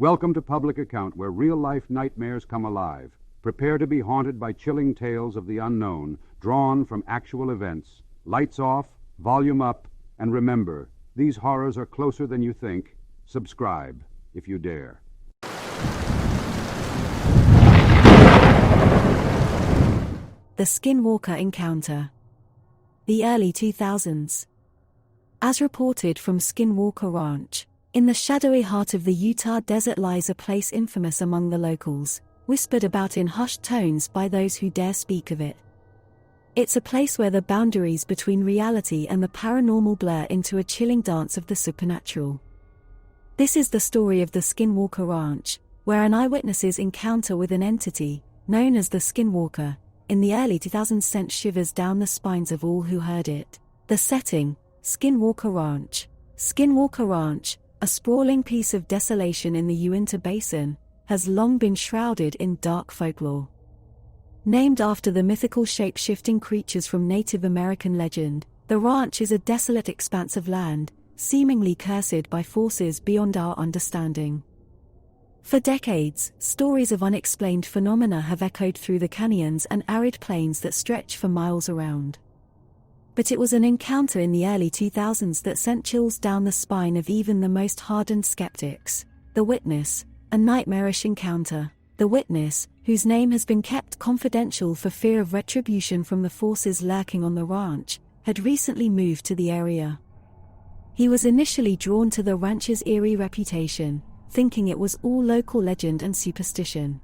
Welcome to Public Account, where real-life nightmares come alive. Prepare to be haunted by chilling tales of the unknown, drawn from actual events. Lights off, volume up, and remember, these horrors are closer than you think. Subscribe, if you dare. The Skinwalker Encounter. The early 2000s. As reported from Skinwalker Ranch, in the shadowy heart of the Utah desert lies a place infamous among the locals, whispered about in hushed tones by those who dare speak of it. It's a place where the boundaries between reality and the paranormal blur into a chilling dance of the supernatural. This is the story of the Skinwalker Ranch, where an eyewitness's encounter with an entity, known as the Skinwalker, in the early 2000s sent shivers down the spines of all who heard it. The setting: Skinwalker Ranch. Skinwalker Ranch, a sprawling piece of desolation in the Uinta Basin, has long been shrouded in dark folklore. Named after the mythical shape-shifting creatures from Native American legend, the ranch is a desolate expanse of land, seemingly cursed by forces beyond our understanding. For decades, stories of unexplained phenomena have echoed through the canyons and arid plains that stretch for miles around. But it was an encounter in the early 2000s that sent chills down the spine of even the most hardened skeptics. The Witness, a nightmarish encounter. The Witness, whose name has been kept confidential for fear of retribution from the forces lurking on the ranch, had recently moved to the area. He was initially drawn to the ranch's eerie reputation, thinking it was all local legend and superstition.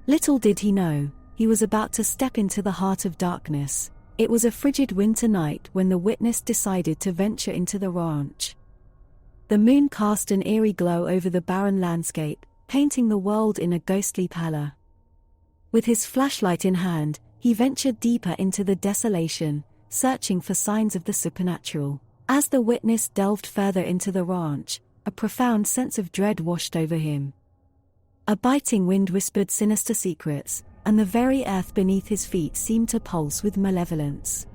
Little did he know, he was about to step into the heart of darkness. It was a frigid winter night when the Witness decided to venture into the ranch. The moon cast an eerie glow over the barren landscape, painting the world in a ghostly pallor. With his flashlight in hand, he ventured deeper into the desolation, searching for signs of the supernatural. As the Witness delved further into the ranch, a profound sense of dread washed over him. A biting wind whispered sinister secrets, and the very earth beneath his feet seemed to pulse with malevolence.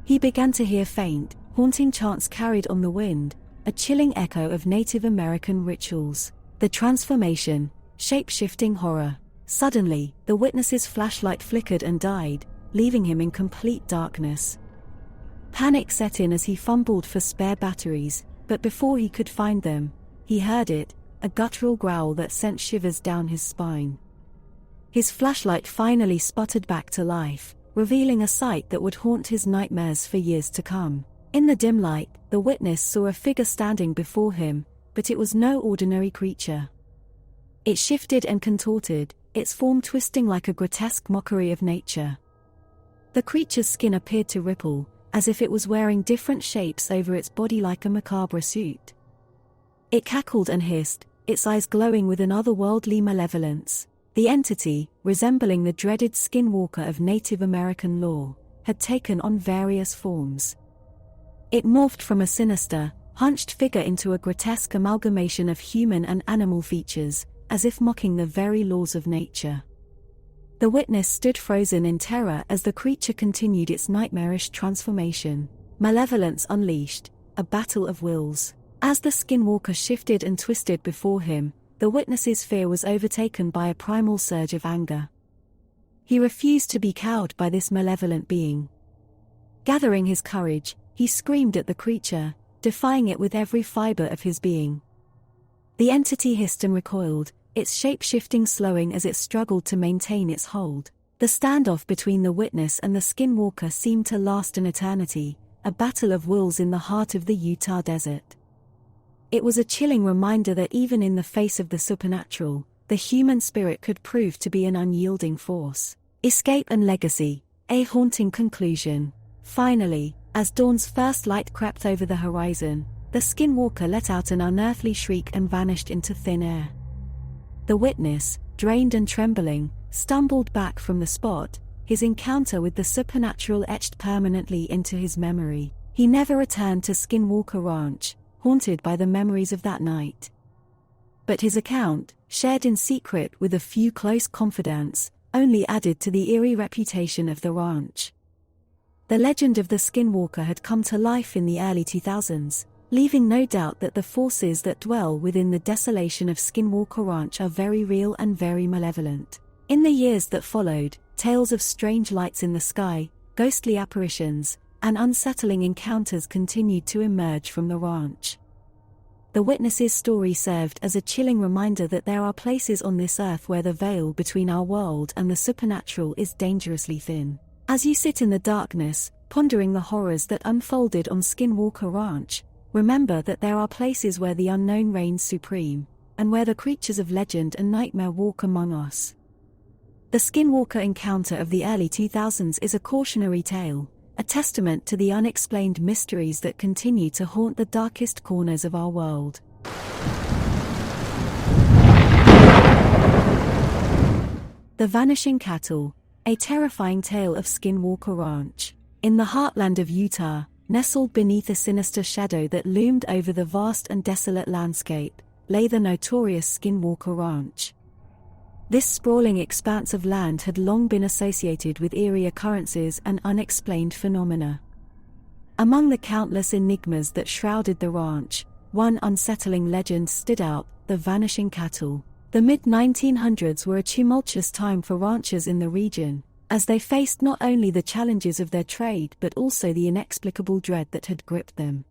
He began to hear faint, haunting chants carried on the wind, a chilling echo of Native American rituals. The transformation, shape-shifting horror. Suddenly, the Witness's flashlight flickered and died, leaving him in complete darkness. Panic set in as he fumbled for spare batteries, but before he could find them, he heard it, a guttural growl that sent shivers down his spine. His flashlight finally sputtered back to life, revealing a sight that would haunt his nightmares for years to come. In the dim light, the Witness saw a figure standing before him, but it was no ordinary creature. It shifted and contorted, its form twisting like a grotesque mockery of nature. The creature's skin appeared to ripple, as if it was wearing different shapes over its body like a macabre suit. It cackled and hissed, its eyes glowing with an otherworldly malevolence. The entity, resembling the dreaded Skinwalker of Native American lore, had taken on various forms. It morphed from a sinister, hunched figure into a grotesque amalgamation of human and animal features, as if mocking the very laws of nature. The Witness stood frozen in terror as the creature continued its nightmarish transformation. Malevolence unleashed, a battle of wills. As the Skinwalker shifted and twisted before him, the Witness's fear was overtaken by a primal surge of anger. He refused to be cowed by this malevolent being. Gathering his courage, he screamed at the creature, defying it with every fiber of his being. The entity hissed and recoiled, its shape-shifting slowing as it struggled to maintain its hold. The standoff between the Witness and the Skinwalker seemed to last an eternity, a battle of wills in the heart of the Utah desert. It was a chilling reminder that even in the face of the supernatural, the human spirit could prove to be an unyielding force. Escape and legacy, a haunting conclusion. Finally, as dawn's first light crept over the horizon, the Skinwalker let out an unearthly shriek and vanished into thin air. The Witness, drained and trembling, stumbled back from the spot, his encounter with the supernatural etched permanently into his memory. He never returned to Skinwalker Ranch, haunted by the memories of that night. But his account, shared in secret with a few close confidants, only added to the eerie reputation of the ranch. The legend of the Skinwalker had come to life in the early 2000s, leaving no doubt that the forces that dwell within the desolation of Skinwalker Ranch are very real and very malevolent. In the years that followed, tales of strange lights in the sky, ghostly apparitions, and unsettling encounters continued to emerge from the ranch. The witness's story served as a chilling reminder that there are places on this earth where the veil between our world and the supernatural is dangerously thin. As you sit in the darkness, pondering the horrors that unfolded on Skinwalker Ranch, remember that there are places where the unknown reigns supreme, and where the creatures of legend and nightmare walk among us. The Skinwalker encounter of the early 2000s is a cautionary tale, a testament to the unexplained mysteries that continue to haunt the darkest corners of our world. The Vanishing Cattle, a terrifying tale of Skinwalker Ranch. In the heartland of Utah, nestled beneath a sinister shadow that loomed over the vast and desolate landscape, lay the notorious Skinwalker Ranch. This sprawling expanse of land had long been associated with eerie occurrences and unexplained phenomena. Among the countless enigmas that shrouded the ranch, one unsettling legend stood out: the Vanishing Cattle. The mid-1900s were a tumultuous time for ranchers in the region, as they faced not only the challenges of their trade but also the inexplicable dread that had gripped them.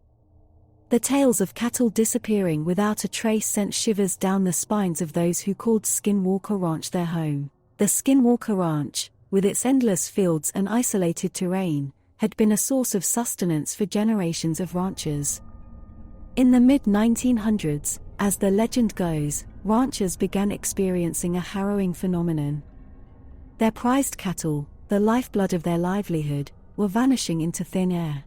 The tales of cattle disappearing without a trace sent shivers down the spines of those who called Skinwalker Ranch their home. The Skinwalker Ranch, with its endless fields and isolated terrain, had been a source of sustenance for generations of ranchers. In the mid-1900s, as the legend goes, ranchers began experiencing a harrowing phenomenon. Their prized cattle, the lifeblood of their livelihood, were vanishing into thin air.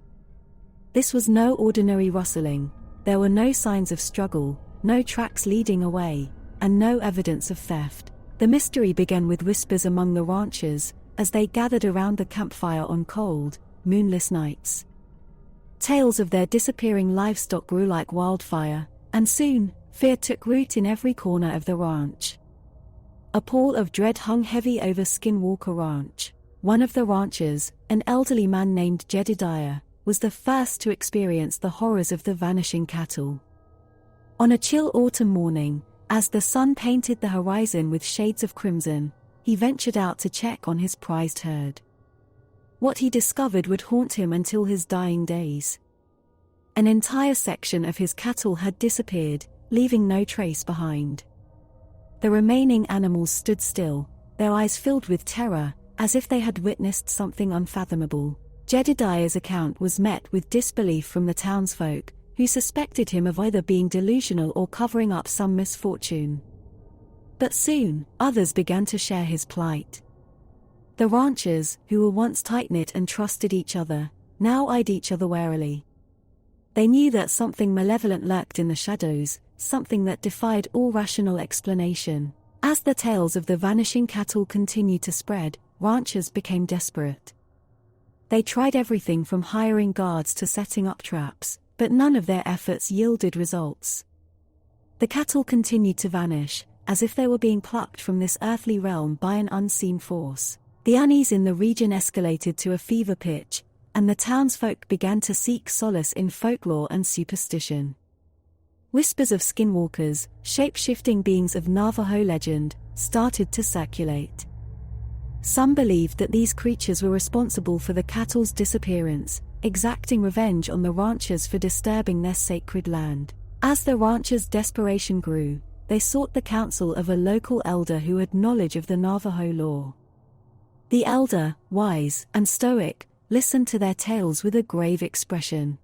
This was no ordinary rustling. There were no signs of struggle, no tracks leading away, and no evidence of theft. The mystery began with whispers among the ranchers, as they gathered around the campfire on cold, moonless nights. Tales of their disappearing livestock grew like wildfire, and soon, fear took root in every corner of the ranch. A pall of dread hung heavy over Skinwalker Ranch. One of the ranchers, an elderly man named Jedediah, was the first to experience the horrors of the vanishing cattle. On a chill autumn morning, as the sun painted the horizon with shades of crimson, he ventured out to check on his prized herd. What he discovered would haunt him until his dying days. An entire section of his cattle had disappeared, leaving no trace behind. The remaining animals stood still, their eyes filled with terror, as if they had witnessed something unfathomable. Jedediah's account was met with disbelief from the townsfolk, who suspected him of either being delusional or covering up some misfortune. But soon, others began to share his plight. The ranchers, who were once tight-knit and trusted each other, now eyed each other warily. They knew that something malevolent lurked in the shadows, something that defied all rational explanation. As the tales of the vanishing cattle continued to spread, ranchers became desperate. They tried everything from hiring guards to setting up traps, but none of their efforts yielded results. The cattle continued to vanish, as if they were being plucked from this earthly realm by an unseen force. The unease in the region escalated to a fever pitch, and the townsfolk began to seek solace in folklore and superstition. Whispers of skinwalkers, shape-shifting beings of Navajo legend, started to circulate. Some believed that these creatures were responsible for the cattle's disappearance, exacting revenge on the ranchers for disturbing their sacred land. As the ranchers' desperation grew, they sought the counsel of a local elder who had knowledge of the Navajo law. The elder, wise and stoic, listened to their tales with a grave expression.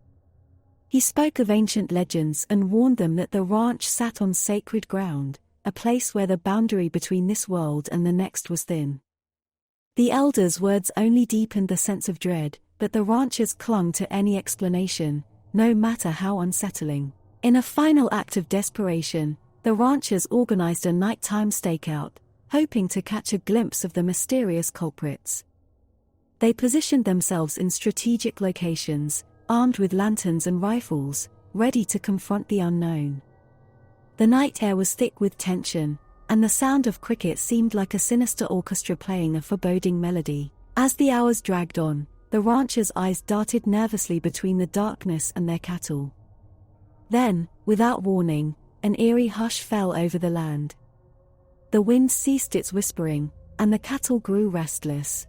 He spoke of ancient legends and warned them that the ranch sat on sacred ground, a place where the boundary between this world and the next was thin. The elder's words only deepened the sense of dread, but the ranchers clung to any explanation, no matter how unsettling. In a final act of desperation, the ranchers organized a nighttime stakeout, hoping to catch a glimpse of the mysterious culprits. They positioned themselves in strategic locations, armed with lanterns and rifles, ready to confront the unknown. The night air was thick with tension, and the sound of crickets seemed like a sinister orchestra playing a foreboding melody. As the hours dragged on, the ranchers' eyes darted nervously between the darkness and their cattle. Then, without warning, an eerie hush fell over the land. The wind ceased its whispering, and the cattle grew restless.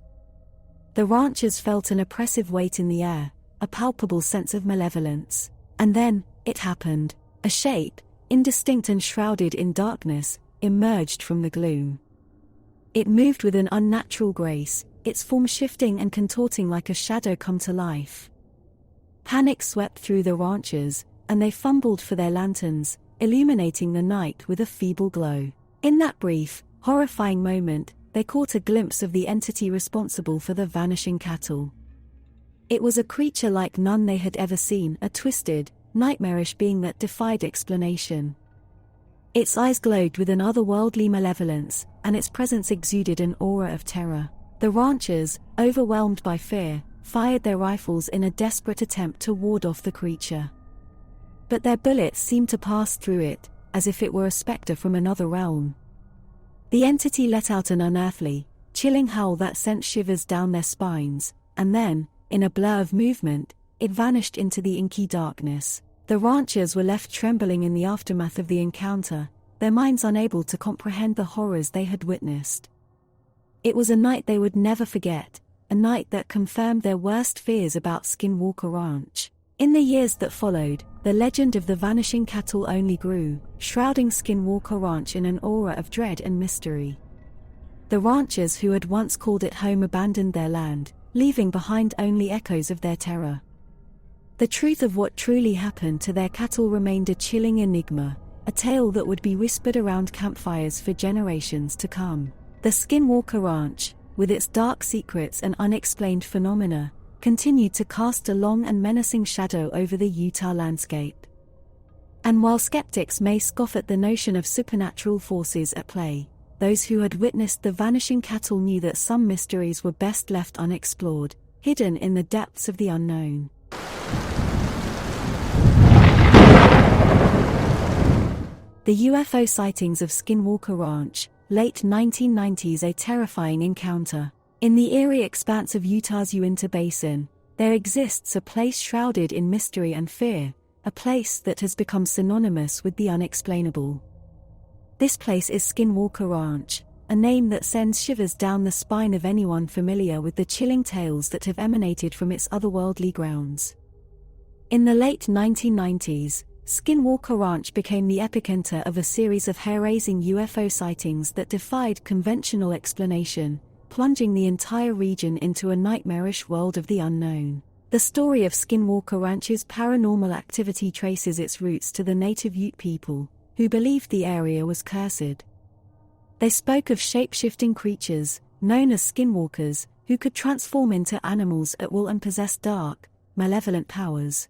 The ranchers felt an oppressive weight in the air, a palpable sense of malevolence. And then, it happened. A shape, indistinct and shrouded in darkness, emerged from the gloom. It moved with an unnatural grace, its form shifting and contorting like a shadow come to life. Panic swept through the ranchers, and they fumbled for their lanterns, illuminating the night with a feeble glow. In that brief, horrifying moment, they caught a glimpse of the entity responsible for the vanishing cattle. It was a creature like none they had ever seen, a twisted, nightmarish being that defied explanation. Its eyes glowed with an otherworldly malevolence, and its presence exuded an aura of terror. The ranchers, overwhelmed by fear, fired their rifles in a desperate attempt to ward off the creature. But their bullets seemed to pass through it, as if it were a specter from another realm. The entity let out an unearthly, chilling howl that sent shivers down their spines, and then, in a blur of movement, it vanished into the inky darkness. The ranchers were left trembling in the aftermath of the encounter, their minds unable to comprehend the horrors they had witnessed. It was a night they would never forget, a night that confirmed their worst fears about Skinwalker Ranch. In the years that followed, the legend of the vanishing cattle only grew, shrouding Skinwalker Ranch in an aura of dread and mystery. The ranchers who had once called it home abandoned their land, leaving behind only echoes of their terror. The truth of what truly happened to their cattle remained a chilling enigma, a tale that would be whispered around campfires for generations to come. The Skinwalker Ranch, with its dark secrets and unexplained phenomena, continued to cast a long and menacing shadow over the Utah landscape. And while skeptics may scoff at the notion of supernatural forces at play, those who had witnessed the vanishing cattle knew that some mysteries were best left unexplored, hidden in the depths of the unknown. The UFO sightings of Skinwalker Ranch, late 1990s. A terrifying encounter. In the eerie expanse of Utah's Uinta Basin, there exists a place shrouded in mystery and fear, a place that has become synonymous with the unexplainable. This place is Skinwalker Ranch, a name that sends shivers down the spine of anyone familiar with the chilling tales that have emanated from its otherworldly grounds. In the late 1990s, Skinwalker Ranch became the epicenter of a series of hair-raising UFO sightings that defied conventional explanation, plunging the entire region into a nightmarish world of the unknown. The story of Skinwalker Ranch's paranormal activity traces its roots to the native Ute people, who believed the area was cursed. They spoke of shape-shifting creatures, known as skinwalkers, who could transform into animals at will and possess dark, malevolent powers.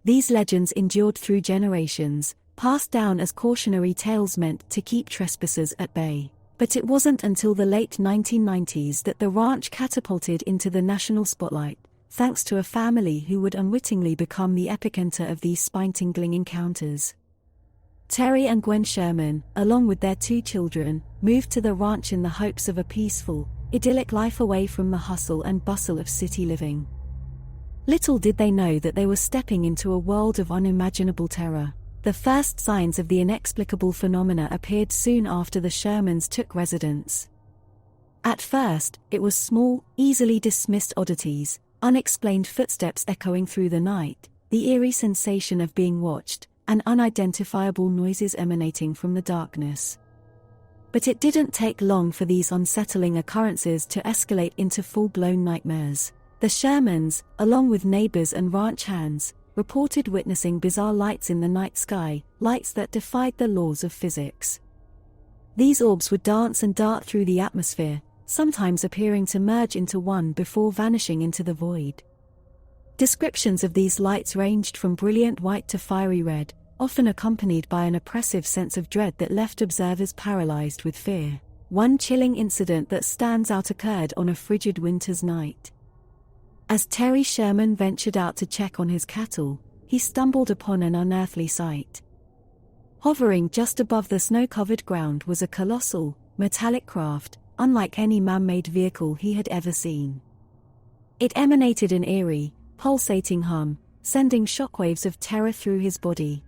These legends endured through generations, passed down as cautionary tales meant to keep trespassers at bay. But it wasn't until the late 1990s that the ranch catapulted into the national spotlight, thanks to a family who would unwittingly become the epicenter of these spine-tingling encounters. Terry and Gwen Sherman, along with their 2 children, moved to the ranch in the hopes of a peaceful, idyllic life away from the hustle and bustle of city living. Little did they know that they were stepping into a world of unimaginable terror. The first signs of the inexplicable phenomena appeared soon after the Shermans took residence. At first, it was small, easily dismissed oddities, unexplained footsteps echoing through the night, the eerie sensation of being watched, and unidentifiable noises emanating from the darkness. But it didn't take long for these unsettling occurrences to escalate into full-blown nightmares. The Shermans, along with neighbors and ranch hands, reported witnessing bizarre lights in the night sky, lights that defied the laws of physics. These orbs would dance and dart through the atmosphere, sometimes appearing to merge into one before vanishing into the void. Descriptions of these lights ranged from brilliant white to fiery red, often accompanied by an oppressive sense of dread that left observers paralyzed with fear. One chilling incident that stands out occurred on a frigid winter's night. As Terry Sherman ventured out to check on his cattle, he stumbled upon an unearthly sight. Hovering just above the snow-covered ground was a colossal, metallic craft, unlike any man-made vehicle he had ever seen. It emanated an eerie, pulsating hum, sending shockwaves of terror through his body.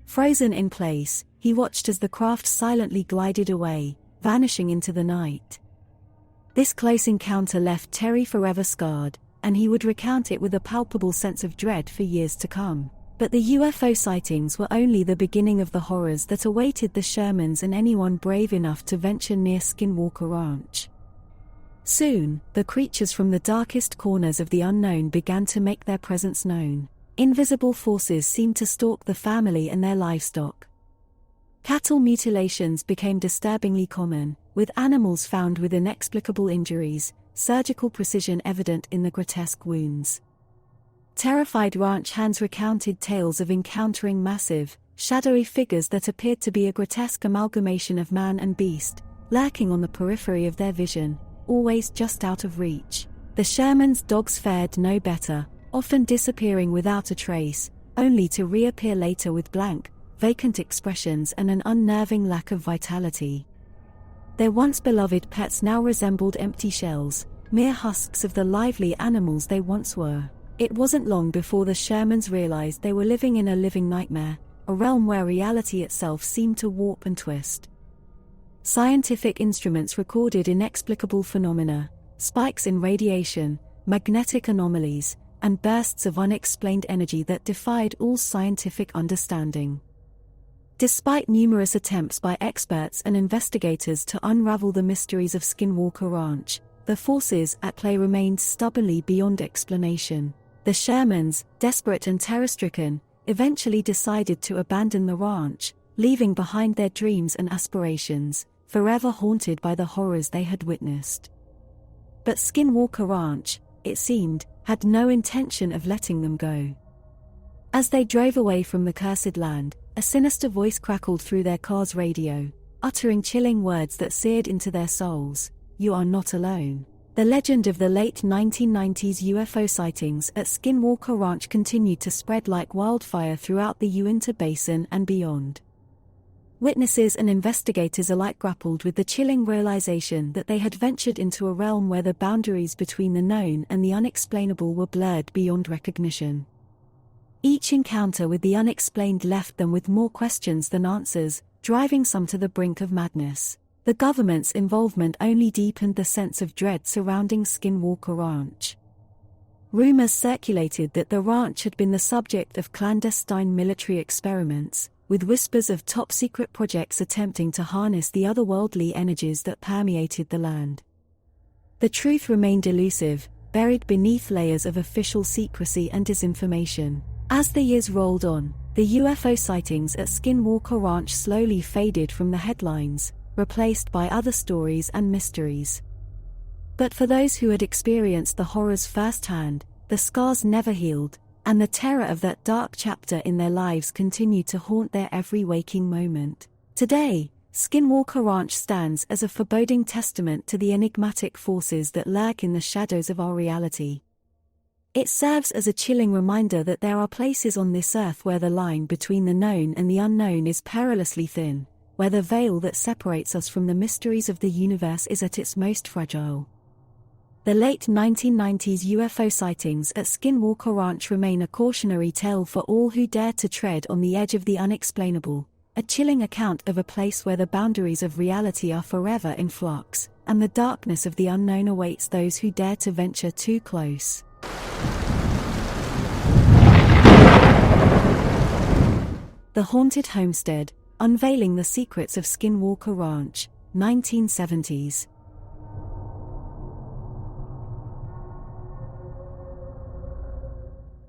Frozen in place, he watched as the craft silently glided away, vanishing into the night. This close encounter left Terry forever scarred, and he would recount it with a palpable sense of dread for years to come. But the UFO sightings were only the beginning of the horrors that awaited the Shermans and anyone brave enough to venture near Skinwalker Ranch. Soon, the creatures from the darkest corners of the unknown began to make their presence known. Invisible forces seemed to stalk the family and their livestock. Cattle mutilations became disturbingly common, with animals found with inexplicable injuries, surgical precision evident in the grotesque wounds. Terrified ranch hands recounted tales of encountering massive, shadowy figures that appeared to be a grotesque amalgamation of man and beast, lurking on the periphery of their vision, always just out of reach. The Shermans' dogs fared no better, often disappearing without a trace, only to reappear later with blank, vacant expressions and an unnerving lack of vitality. Their once beloved pets now resembled empty shells, mere husks of the lively animals they once were. It wasn't long before the Shermans realized they were living in a living nightmare, a realm where reality itself seemed to warp and twist. Scientific instruments recorded inexplicable phenomena, spikes in radiation, magnetic anomalies, and bursts of unexplained energy that defied all scientific understanding. Despite numerous attempts by experts and investigators to unravel the mysteries of Skinwalker Ranch, the forces at play remained stubbornly beyond explanation. The Shermans, desperate and terror-stricken, eventually decided to abandon the ranch, leaving behind their dreams and aspirations, forever haunted by the horrors they had witnessed. But Skinwalker Ranch, it seemed, had no intention of letting them go. As they drove away from the cursed land, a sinister voice crackled through their car's radio, uttering chilling words that seared into their souls. "You are not alone." The legend of the late 1990s UFO sightings at Skinwalker Ranch continued to spread like wildfire throughout the Uinta Basin and beyond. Witnesses and investigators alike grappled with the chilling realization that they had ventured into a realm where the boundaries between the known and the unexplainable were blurred beyond recognition. Each encounter with the unexplained left them with more questions than answers, driving some to the brink of madness. The government's involvement only deepened the sense of dread surrounding Skinwalker Ranch. Rumors circulated that the ranch had been the subject of clandestine military experiments, with whispers of top-secret projects attempting to harness the otherworldly energies that permeated the land. The truth remained elusive, buried beneath layers of official secrecy and disinformation. As the years rolled on, the UFO sightings at Skinwalker Ranch slowly faded from the headlines, replaced by other stories and mysteries. But for those who had experienced the horrors firsthand, the scars never healed, and the terror of that dark chapter in their lives continued to haunt their every waking moment. Today, Skinwalker Ranch stands as a foreboding testament to the enigmatic forces that lurk in the shadows of our reality. It serves as a chilling reminder that there are places on this earth where the line between the known and the unknown is perilously thin, where the veil that separates us from the mysteries of the universe is at its most fragile. The late 1990s UFO sightings at Skinwalker Ranch remain a cautionary tale for all who dare to tread on the edge of the unexplainable, a chilling account of a place where the boundaries of reality are forever in flux, and the darkness of the unknown awaits those who dare to venture too close. The Haunted Homestead, unveiling the secrets of Skinwalker Ranch, 1970s.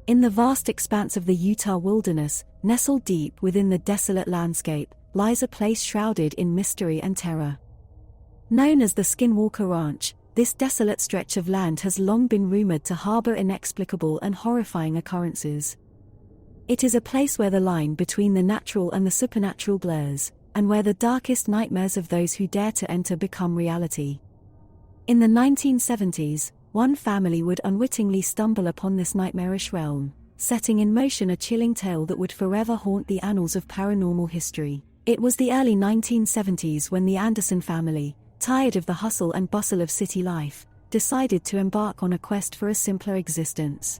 In the vast expanse of the Utah wilderness, nestled deep within the desolate landscape, lies a place shrouded in mystery and terror. Known as the Skinwalker Ranch, this desolate stretch of land has long been rumored to harbor inexplicable and horrifying occurrences. It is a place where the line between the natural and the supernatural blurs, and where the darkest nightmares of those who dare to enter become reality. In the 1970s, one family would unwittingly stumble upon this nightmarish realm, setting in motion a chilling tale that would forever haunt the annals of paranormal history. It was the early 1970s when the Anderson family, tired of the hustle and bustle of city life, decided to embark on a quest for a simpler existence.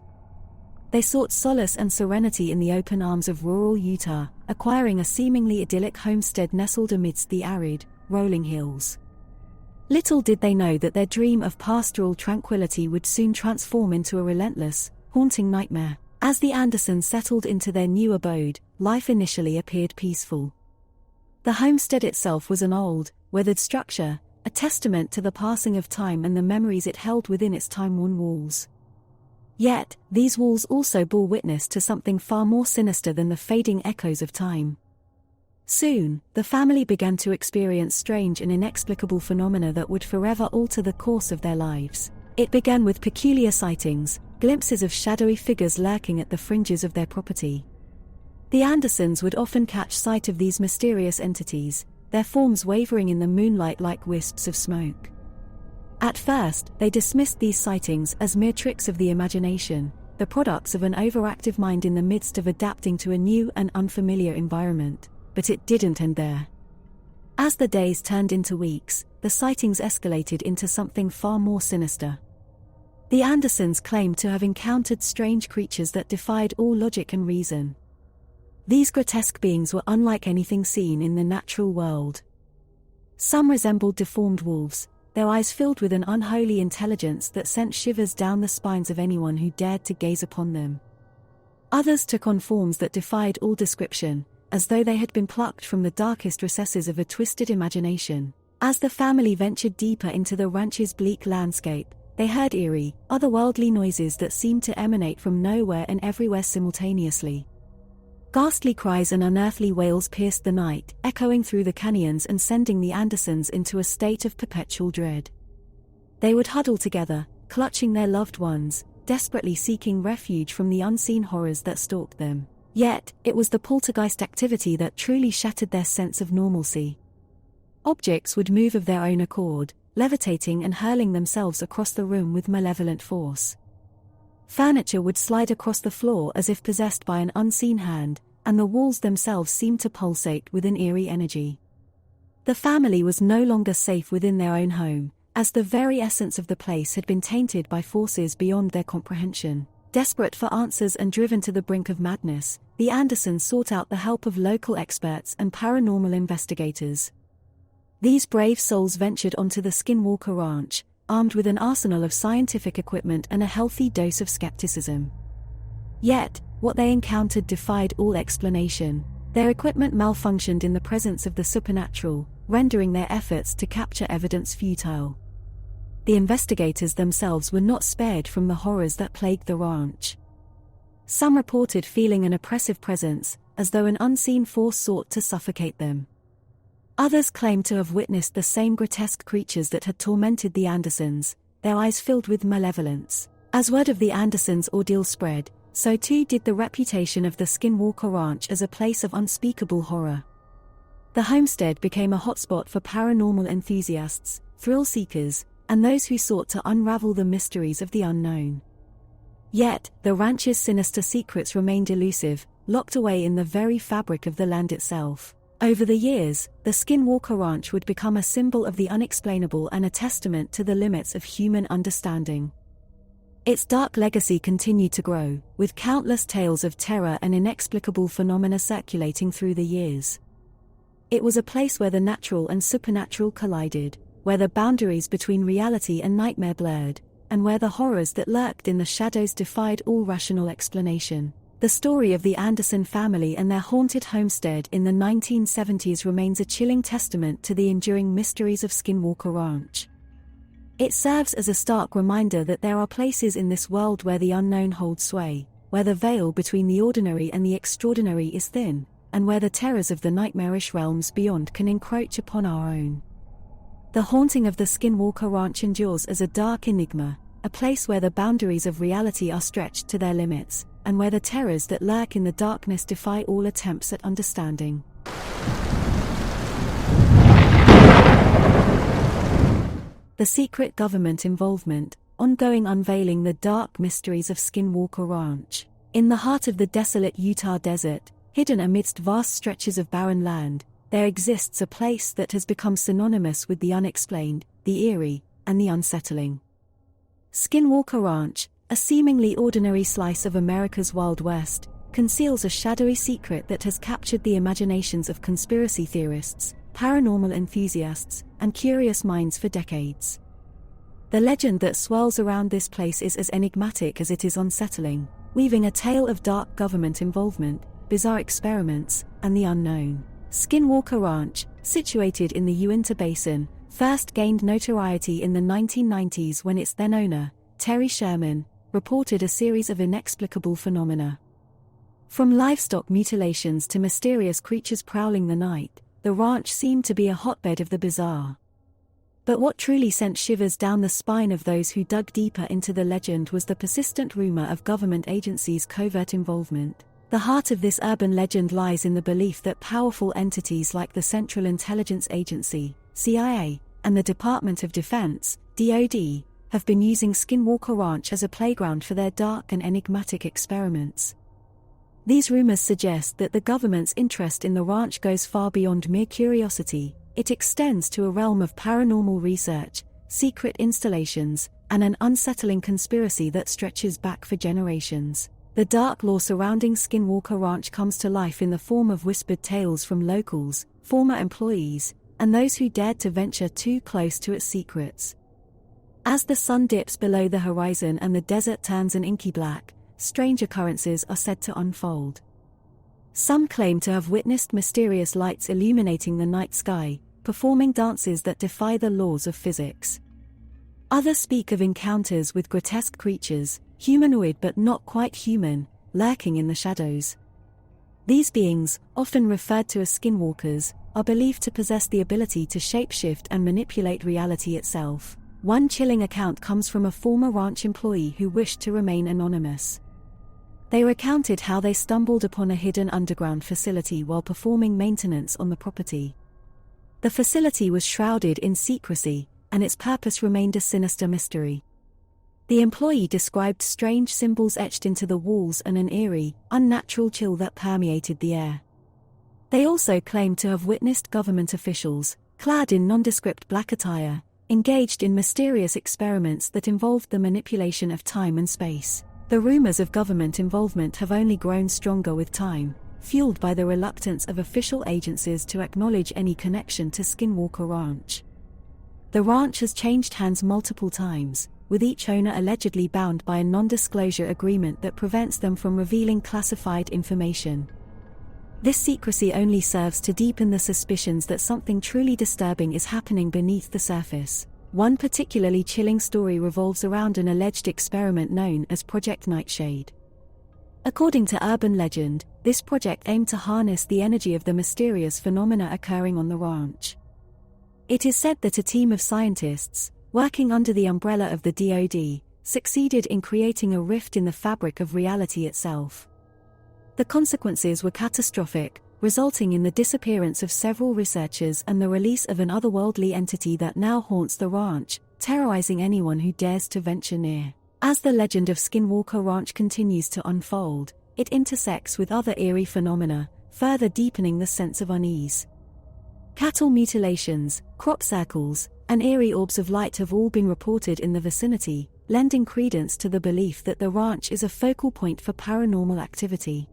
They sought solace and serenity in the open arms of rural Utah, acquiring a seemingly idyllic homestead nestled amidst the arid, rolling hills. Little did they know that their dream of pastoral tranquility would soon transform into a relentless, haunting nightmare. As the Andersons settled into their new abode, life initially appeared peaceful. The homestead itself was an old, weathered structure, a testament to the passing of time and the memories it held within its time-worn walls. Yet, these walls also bore witness to something far more sinister than the fading echoes of time. Soon, the family began to experience strange and inexplicable phenomena that would forever alter the course of their lives. It began with peculiar sightings, glimpses of shadowy figures lurking at the fringes of their property. The Andersons would often catch sight of these mysterious entities, their forms wavering in the moonlight like wisps of smoke. At first, they dismissed these sightings as mere tricks of the imagination, the products of an overactive mind in the midst of adapting to a new and unfamiliar environment. But it didn't end there. As the days turned into weeks, the sightings escalated into something far more sinister. The Andersons claimed to have encountered strange creatures that defied all logic and reason. These grotesque beings were unlike anything seen in the natural world. Some resembled deformed wolves, their eyes filled with an unholy intelligence that sent shivers down the spines of anyone who dared to gaze upon them. Others took on forms that defied all description, as though they had been plucked from the darkest recesses of a twisted imagination. As the family ventured deeper into the ranch's bleak landscape, they heard eerie, otherworldly noises that seemed to emanate from nowhere and everywhere simultaneously. Ghastly cries and unearthly wails pierced the night, echoing through the canyons and sending the Andersons into a state of perpetual dread. They would huddle together, clutching their loved ones, desperately seeking refuge from the unseen horrors that stalked them. Yet, it was the poltergeist activity that truly shattered their sense of normalcy. Objects would move of their own accord, levitating and hurling themselves across the room with malevolent force. Furniture would slide across the floor as if possessed by an unseen hand, and the walls themselves seemed to pulsate with an eerie energy. The family was no longer safe within their own home, as the very essence of the place had been tainted by forces beyond their comprehension. Desperate for answers and driven to the brink of madness, the Andersons sought out the help of local experts and paranormal investigators. These brave souls ventured onto the Skinwalker Ranch, armed with an arsenal of scientific equipment and a healthy dose of skepticism. Yet, what they encountered defied all explanation. Their equipment malfunctioned in the presence of the supernatural, rendering their efforts to capture evidence futile. The investigators themselves were not spared from the horrors that plagued the ranch. Some reported feeling an oppressive presence, as though an unseen force sought to suffocate them. Others claimed to have witnessed the same grotesque creatures that had tormented the Andersons, their eyes filled with malevolence. As word of the Andersons' ordeal spread, so too did the reputation of the Skinwalker Ranch as a place of unspeakable horror. The homestead became a hotspot for paranormal enthusiasts, thrill seekers, and those who sought to unravel the mysteries of the unknown. Yet, the ranch's sinister secrets remained elusive, locked away in the very fabric of the land itself. Over the years, the Skinwalker Ranch would become a symbol of the unexplainable and a testament to the limits of human understanding. Its dark legacy continued to grow, with countless tales of terror and inexplicable phenomena circulating through the years. It was a place where the natural and supernatural collided, where the boundaries between reality and nightmare blurred, and where the horrors that lurked in the shadows defied all rational explanation. The story of the Anderson family and their haunted homestead in the 1970s remains a chilling testament to the enduring mysteries of Skinwalker Ranch. It serves as a stark reminder that there are places in this world where the unknown holds sway, where the veil between the ordinary and the extraordinary is thin, and where the terrors of the nightmarish realms beyond can encroach upon our own. The haunting of the Skinwalker Ranch endures as a dark enigma, a place where the boundaries of reality are stretched to their limits, and where the terrors that lurk in the darkness defy all attempts at understanding. The secret government involvement, ongoing unveiling the dark mysteries of Skinwalker Ranch. In the heart of the desolate Utah desert, hidden amidst vast stretches of barren land, there exists a place that has become synonymous with the unexplained, the eerie, and the unsettling. Skinwalker Ranch, a seemingly ordinary slice of America's Wild West, conceals a shadowy secret that has captured the imaginations of conspiracy theorists, paranormal enthusiasts, and curious minds for decades. The legend that swirls around this place is as enigmatic as it is unsettling, weaving a tale of dark government involvement, bizarre experiments, and the unknown. Skinwalker Ranch, situated in the Uinta Basin, first gained notoriety in the 1990s when its then owner, Terry Sherman, reported a series of inexplicable phenomena. From livestock mutilations to mysterious creatures prowling the night, the ranch seemed to be a hotbed of the bizarre. But what truly sent shivers down the spine of those who dug deeper into the legend was the persistent rumor of government agencies' covert involvement. The heart of this urban legend lies in the belief that powerful entities like the Central Intelligence Agency, CIA, and the Department of Defense, DoD, have been using Skinwalker Ranch as a playground for their dark and enigmatic experiments. These rumors suggest that the government's interest in the ranch goes far beyond mere curiosity. It extends to a realm of paranormal research, secret installations, and an unsettling conspiracy that stretches back for generations. The dark lore surrounding Skinwalker Ranch comes to life in the form of whispered tales from locals, former employees, and those who dared to venture too close to its secrets. As the sun dips below the horizon and the desert turns an inky black, strange occurrences are said to unfold. Some claim to have witnessed mysterious lights illuminating the night sky, performing dances that defy the laws of physics. Others speak of encounters with grotesque creatures, humanoid but not quite human, lurking in the shadows. These beings, often referred to as skinwalkers, are believed to possess the ability to shapeshift and manipulate reality itself. One chilling account comes from a former ranch employee who wished to remain anonymous. They recounted how they stumbled upon a hidden underground facility while performing maintenance on the property. The facility was shrouded in secrecy, and its purpose remained a sinister mystery. The employee described strange symbols etched into the walls and an eerie, unnatural chill that permeated the air. They also claimed to have witnessed government officials, clad in nondescript black attire, engaged in mysterious experiments that involved the manipulation of time and space. The rumors of government involvement have only grown stronger with time, fueled by the reluctance of official agencies to acknowledge any connection to Skinwalker Ranch. The ranch has changed hands multiple times, with each owner allegedly bound by a non-disclosure agreement that prevents them from revealing classified information. This secrecy only serves to deepen the suspicions that something truly disturbing is happening beneath the surface. One particularly chilling story revolves around an alleged experiment known as Project Nightshade. According to urban legend, this project aimed to harness the energy of the mysterious phenomena occurring on the ranch. It is said that a team of scientists, working under the umbrella of the DoD, succeeded in creating a rift in the fabric of reality itself. The consequences were catastrophic, resulting in the disappearance of several researchers and the release of an otherworldly entity that now haunts the ranch, terrorizing anyone who dares to venture near. As the legend of Skinwalker Ranch continues to unfold, it intersects with other eerie phenomena, further deepening the sense of unease. Cattle mutilations, crop circles, and eerie orbs of light have all been reported in the vicinity, lending credence to the belief that the ranch is a focal point for paranormal activity.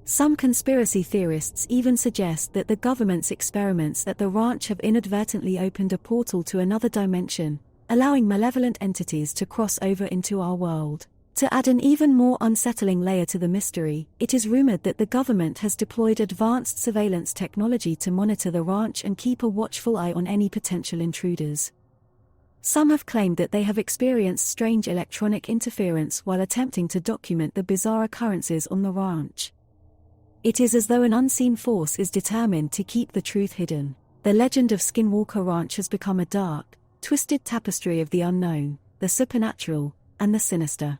Some conspiracy theorists even suggest that the government's experiments at the ranch have inadvertently opened a portal to another dimension, allowing malevolent entities to cross over into our world. To add an even more unsettling layer to the mystery, it is rumored that the government has deployed advanced surveillance technology to monitor the ranch and keep a watchful eye on any potential intruders. Some have claimed that they have experienced strange electronic interference while attempting to document the bizarre occurrences on the ranch. It is as though an unseen force is determined to keep the truth hidden. The legend of Skinwalker Ranch has become a dark, twisted tapestry of the unknown, the supernatural, and the sinister.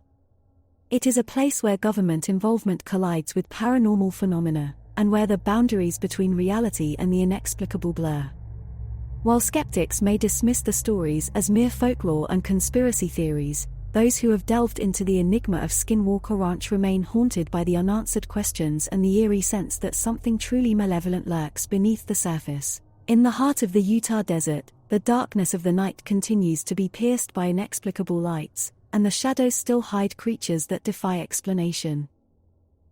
It is a place where government involvement collides with paranormal phenomena, and where the boundaries between reality and the inexplicable blur. While skeptics may dismiss the stories as mere folklore and conspiracy theories, those who have delved into the enigma of Skinwalker Ranch remain haunted by the unanswered questions and the eerie sense that something truly malevolent lurks beneath the surface. In the heart of the Utah desert, the darkness of the night continues to be pierced by inexplicable lights, and the shadows still hide creatures that defy explanation.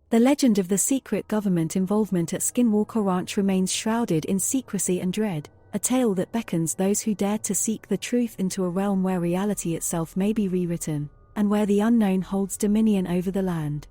The legend of the secret government involvement at Skinwalker Ranch remains shrouded in secrecy and dread, a tale that beckons those who dare to seek the truth into a realm where reality itself may be rewritten, and where the unknown holds dominion over the land.